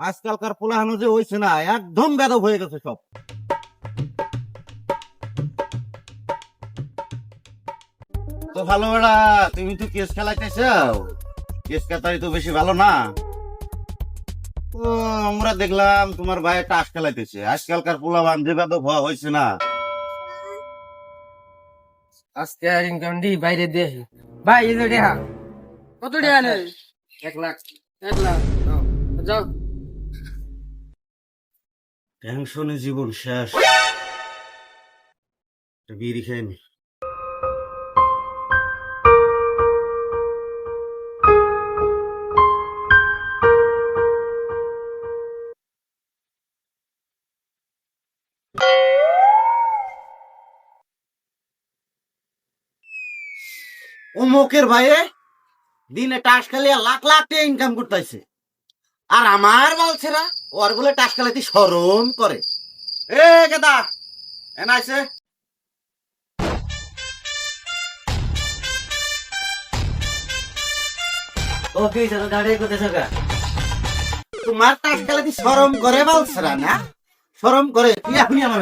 আজকালকার পোলাহানো যে হয়েছে না, একদম বেদব হয়ে গেছে সব। তো ভালো বেড়া, তুমি তো কেস খেলাইতেছাও, কেস খেতাই তো বেশি ভালো না। তো আমরা দেখলাম তোমার ভাই টাস খেলাইতেছে। আজকালকার পোলাবান যে বেদব হওয়া হয়েছে না। আজকে আর ইনকাম দি বাইরে দিয়ে আসি। ভাই এই যে দেখা কত টাকা নেই? 1 লাখ। 1 লাখ যাও। টেনশনে জীবন শেষ। একটা বিড়ি খেয়ে নি। অমুকের ভাইয়ে দিনে টাস খেলিয়া লাখ লাখ টাকা ইনকাম করতেছে, আর আমার বালছেরা ওর বলে টাস খেলাইতে শরম করে। এ গেদা এনাইছে ওকে চলো গাড়ি করতেছ কা? তোমার টাস খেলাইতে শরম করে বালছেরা না? শরম করে তুই এখনই আমার